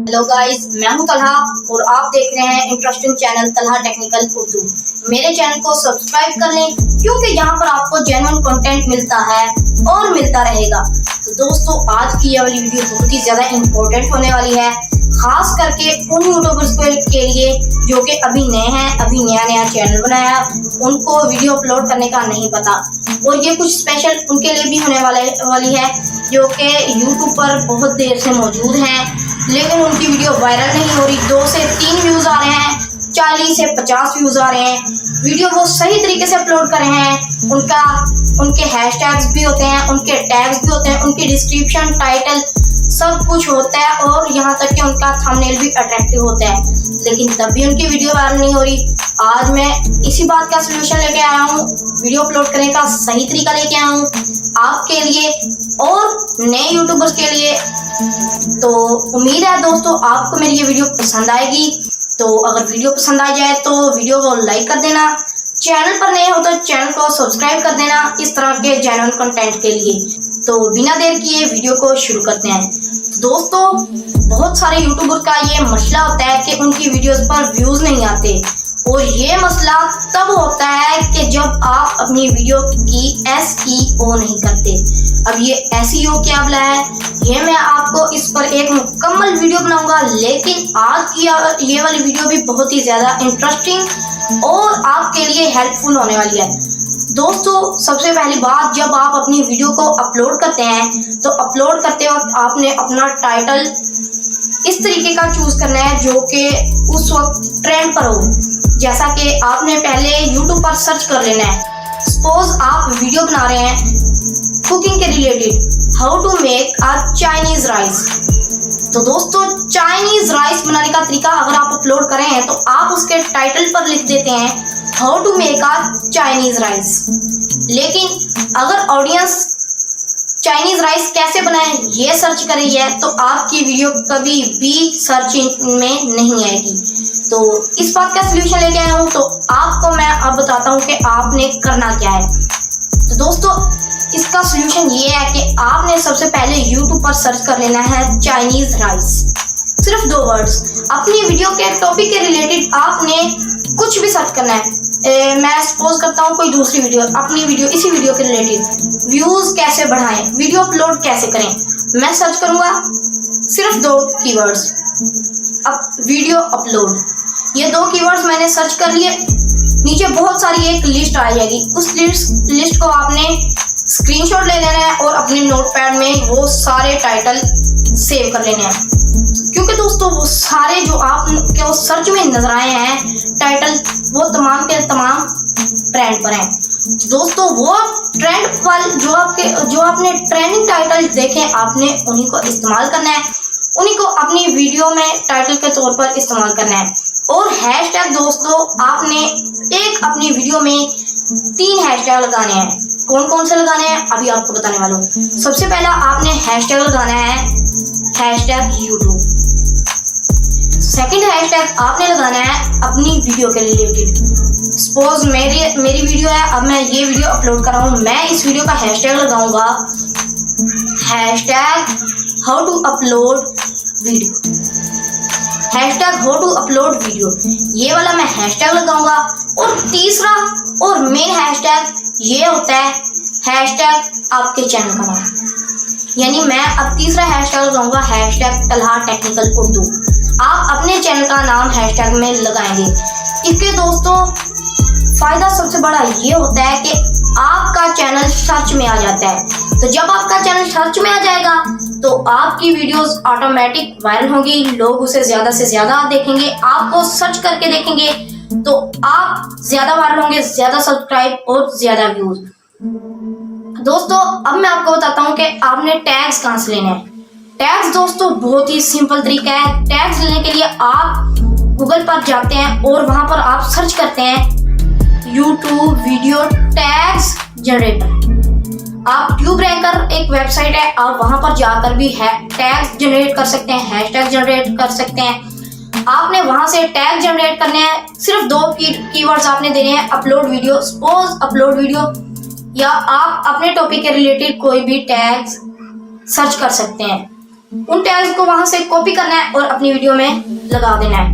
Hello guys, मैं हूं तलहा और आप देख रहे हैं interesting channel Talha technical Urdu. मेरे चैनल को सब्सक्राइब कर लें क्योंकि यहाँ पर आपको जेन्युइन कंटेंट मिलता है और मिलता रहेगा। तो दोस्तों, आज की यह वाली वीडियो बहुत ही ज़्यादा इम्पोर्टेंट होने वाली है, खास करके उन यूट्यूबर्स के लिए जो कि अभी नए हैं, अभी नया चैनल बनाया, उनको वीडियो अपलोड करने का नहीं पता। और ये कुछ स्पेशल उनके लिए भी होने वाली है जो कि यूट्यूब पर बहुत देर से मौजूद हैं लेकिन उनकी वीडियो वायरल नहीं हो रही। 2 से 3 व्यूज़ आ रहे हैं, 40 से 50 व्यूज़ आ रहे हैं। वीडियो वो सही तरीके से अपलोड कर रहे हैं, उनके हैशटैग्स भी होते हैं, उनके टैग्स भी होते हैं, उनकी डिस्क्रिप्शन, टाइटल सब कुछ होता है और यहाँ तक कि उनका थंबनेल भी अट्रैक्टिव होता है, लेकिन तब भी उनकी वीडियो वायरल नहीं हो रही। आज मैं इसी बात का सलूशन लेके आया हूँ, वीडियो अपलोड करने का सही तरीका लेके आया हूँ आपके लिए और नए यूट्यूबर्स के लिए। तो उम्मीद है दोस्तों आपको मेरी ये वीडियो पसंद आएगी। तो अगर वीडियो पसंद आ जाए तो वीडियो को लाइक कर देना, चैनल पर नए हो तो चैनल को सब्सक्राइब कर देना इस तरह के जेन्युइन कंटेंट के लिए। तो बिना देर किए वीडियो को शुरू करते हैं। दोस्तों, बहुत सारे यूट्यूबर का ये मसला होता है कि उनकी वीडियोस पर व्यूज़ नहीं आते और ये मसला तब होता है कि जब आप अपनी वीडियो की SEO नहीं करते। अब ये SEO क्या बला है, ये मैं आपको इस पर एक मुकम्मल वीडियो बनाऊंगा, लेकिन आज की ये वाली वीडियो भी बहुत ही ज़्यादा इंटरेस्टिंग और आपके लिए हेल्पफुल होने वाली है। दोस्तों, सबसे पहली बात, जब आप अपनी वीडियो को अपलोड करते हैं तो अपलोड करते वक्त आपने अपना टाइटल इस तरीके का चूज़ करना है जो कि उस वक्त ट्रेंड पर हो। जैसा कि आपने पहले YouTube पर सर्च कर लेना है। सपोज आप वीडियो बना रहे हैं कुकिंग के related, how to make a Chinese rice. तो दोस्तों, चाइनीज़ राइस बनाने का तरीका अगर आप अपलोड करें हैं तो आप उसके टाइटल पर लिख देते हैं how to make a Chinese rice. लेकिन अगर ऑडियंस चाइनीज़ राइस कैसे बनाएं ये सर्च कर रही है तो आपकी वीडियो कभी भी सर्च में नहीं आएगी। तो इस बात का सलूशन लेके आया हूँ, तो आपको मैं अब बताता हूँ कि आपने करना क्या है। तो दोस्तों, इसका सलूशन ये है कि आपने सबसे पहले YouTube पर सर्च कर लेना है चाइनीज़ राइस, सिर्फ 2 वर्ड्स। अपनी वीडियो के टॉपिक के रिलेटेड आपने कुछ भी सर्च करना है। मैं सपोज करता हूँ कोई दूसरी वीडियो, अपनी वीडियो, इसी वीडियो के रिलेटेड व्यूज़ कैसे बढ़ाएं, वीडियो अपलोड कैसे करें, मैं सर्च करूँगा सिर्फ 2 कीवर्ड्स, अब वीडियो अपलोड। ये 2 कीवर्ड्स मैंने सर्च कर लिए। नीचे बहुत सारी एक लिस्ट आ जाएगी, उस लिस्ट को आपने स्क्रीनशॉट ले लेना है और अपने नोटपैड में वो सारे टाइटल सेव कर लेने हैं, क्योंकि दोस्तों वो सारे जो आपके सर्च में नजर आए हैं टाइटल, वो तमाम के तमाम ट्रेंड पर हैं। दोस्तों, वो ट्रेंड वाले जो आपने ट्रेंडिंग टाइटल देखे, आपने उन्हीं को इस्तेमाल करना है, उन्हीं को अपनी वीडियो में टाइटल के तौर पर इस्तेमाल करना है। और हैशटैग दोस्तों, आपने अपनी वीडियो में 3 हैशटैग लगाने हैं। कौन कौन से लगाने हैं अभी आपको बताने वाला हूँ। सबसे पहला आपने हैशटैग लगाना है हैशटैग यूट्यूब। सेकंड हैशटैग आपने लगाना है अपनी वीडियो के रिलेटेड। सपोज मेरी वीडियो है, अब मैं ये वीडियो अपलोड कर रहा हूँ, मैं इस वीडियो का हैशटैग लगाऊंगा hashtag how to upload video, hashtag how to upload video, ये वाला मैं हैशटैग लगाऊंगा। और तीसरा और मेन हैशटैग ये होता है हैशटैग आपके चैनल का नाम, यानी मैं अब तीसरा हैशटैग लगाऊंगा हैशटैग तलहा टेक्निकल उर्दू। आप अपने चैनल का नाम हैशटैग में लगाएंगे। इसके दोस्तों फ़ायदा सबसे बड़ा ये होता है कि आपका चैनल सर्च में आ जाता है। तो जब आपका चैनल सर्च में आ जाएगा तो आपकी वीडियोस ऑटोमेटिक वायरल होंगी, लोग उसे ज़्यादा से ज़्यादा देखेंगे, आपको सर्च करके देखेंगे तो आप ज़्यादा वायरल होंगे, ज़्यादा सब्सक्राइब और ज़्यादा व्यूज़। दोस्तों, अब मैं आपको बताता हूँ कि आपने टैग्स कहाँ से लेने हैं। टैग्स दोस्तों बहुत ही सिंपल तरीका है। टैग्स लेने के लिए आप गूगल पर जाते हैं और वहाँ पर आप सर्च करते हैं YouTube वीडियो टैग्स जनरेटर। आप ट्यूब रैंकर एक वेबसाइट है, आप वहाँ पर जाकर भी टैग्स जनरेट कर सकते हैं, हैशटैग जनरेट कर सकते हैं। आपने वहाँ से टैग जनरेट करने हैं, सिर्फ 2 कीवर्ड्स आपने देने हैं, upload video, suppose upload video, या आप अपने टॉपिक के रिलेटेड कोई भी टैग्स सर्च कर सकते हैं। उन टैग्स को वहां से कॉपी करना है और अपनी वीडियो में लगा देना है।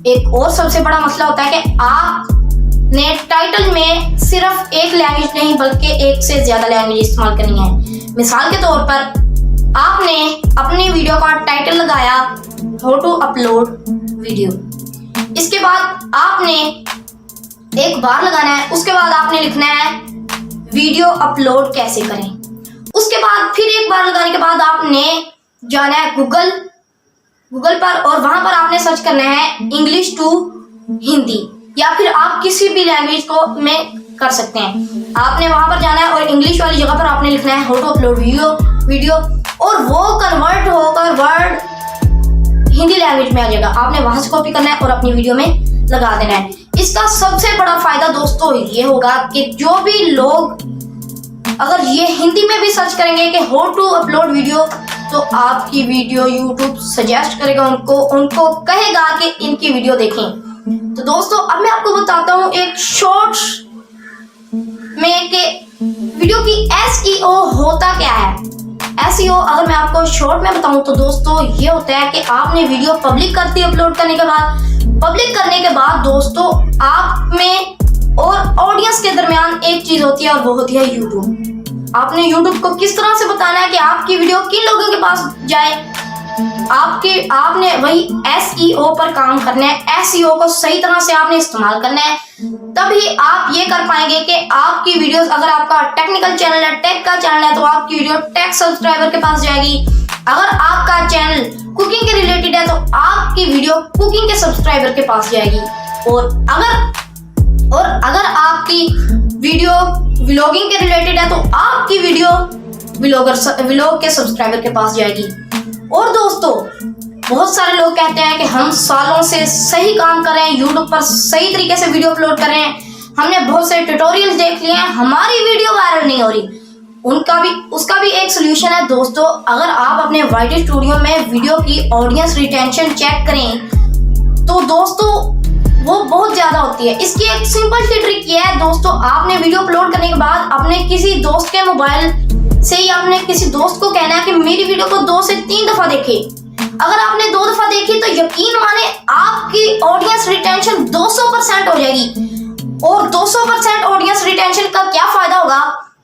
एक और सबसे बड़ा मसला होता है कि आपने टाइटल में सिर्फ एक लैंग्वेज नहीं बल्कि एक से ज्यादा लैंग्वेज इस्तेमाल करनी है। मिसाल के तौर पर आपने अपनी वीडियो का टाइटल लगाया हाउ टू अपलोड वीडियो, इसके बाद आपने एक बार लगाना है, उसके बाद आपने लिखना है वीडियो अपलोड कैसे करें। उसके बाद फिर एक बार लगाने के बाद आपने जाना है गूगल पर और वहां पर आपने सर्च करना है इंग्लिश टू हिंदी, या फिर आप किसी भी लैंग्वेज को में कर सकते हैं। आपने वहां पर जाना है और इंग्लिश वाली जगह पर आपने लिखना है हाउ टू अपलोड वीडियो और वो कन्वर्ट होकर वर्ड हिंदी लैंग्वेज में आ जाएगा। आपने वहां से कॉपी करना है और अपनी वीडियो में लगा देना है। इसका सबसे बड़ा फायदा दोस्तों ये होगा कि जो भी लोग अगर ये हिंदी में भी सर्च करेंगे कि हाउ टू अपलोड वीडियो, तो आपकी वीडियो यूट्यूब सजेस्ट करेगा, उनको कहेगा कि इनकी वीडियो देखें। तो दोस्तों अब मैं आपको बताता हूँ एक शॉर्ट्स में कि वीडियो की SEO होता क्या है। SEO अगर मैं आपको शॉर्ट में बताऊं तो दोस्तों ये होता है कि आपने वीडियो पब्लिक कर दी अपलोड करने के बाद दोस्तों आप में और ऑडियंस के दरमियान एक चीज होती है और वो होती है यूट्यूब। आपने यूट्यूब को किस तरह से बताना है कि आपकी वीडियो किन लोगों के पास जाए। आपने वही SEO पर काम करना है। SEO को सही तरह से आपने इस्तेमाल करना है, तभी आप ये कर पाएंगे कि आपकी वीडियोस, अगर आपका टेक्निकल चैनल है, टेक का चैनल है, तो आपकी वीडियो टेक सब्सक्राइबर के पास जाएगी। अगर आपका चैनल कुकिंग के रिलेटेड है तो आपकी वीडियो कुकिंग के सब्सक्राइबर के पास जाएगी। और अगर आपकी वीडियो व्लॉगिंग के रिलेटेड है तो आपकी वीडियो व्लॉग के सब्सक्राइबर के पास जाएगी। और दोस्तों बहुत सारे लोग कहते हैं कि हम सालों से सही काम कर रहे हैं, यूट्यूब पर सही तरीके से वीडियो अपलोड कर रहे हैं, हमने बहुत सारे ट्यूटोरियल्स देख लिए हैं, हमारी वीडियो वायरल नहीं हो रही। उसका भी एक सोल्यूशन है दोस्तों। अगर आप अपने YT स्टूडियो में वीडियो की ऑडियंस रिटेंशन चेक करें तो दोस्तों वो बहुत ज्यादा होती है। इसकी एक सिंपल सी ट्रिक ये है दोस्तों, आपने वीडियो अपलोड करने के बाद अपने किसी दोस्त के मोबाइल से ही आपने किसी दोस्त को कहना है कि मेरी वीडियो को 2 से 3 दफा देखे। अगर आपने 2 दफा देखी तो यकीन माने आपकी ऑडियंस रिटेंशन 200% हो जाएगी। और 200% ऑडियंस रिटेंशन का क्या फायदा होगा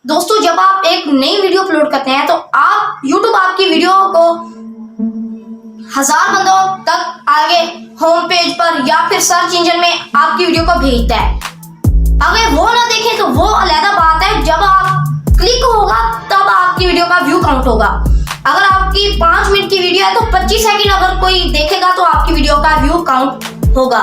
दोस्तों, जब आप एक नई वीडियो अपलोड करते हैं तो आप यूट्यूब आपकी वीडियो को 1000 बंदों तक आगे होम पेज पर या फिर सर्च इंजन में आपकी वीडियो को भेजता है। अगर वो ना देखें तो वो अलग बात है, जब आप क्लिक होगा तब आपकी वीडियो का व्यू काउंट होगा। अगर आपकी 5 मिनट की वीडियो है तो 25 सेकंड अगर कोई देखेगा तो आपकी वीडियो का व्यू काउंट होगा।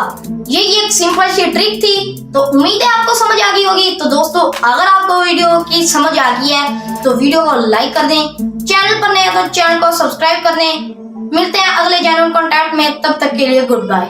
ये एक सिंपल सी ट्रिक थी, तो उम्मीद है आपको समझ आ गई होगी। तो दोस्तों अगर आपको वीडियो की समझ आ गई है तो वीडियो को लाइक कर दें, चैनल पर नए हैं तो चैनल को सब्सक्राइब कर दें। मिलते हैं अगले जेन्युइन कंटेंट में, तब तक के लिए गुड बाय।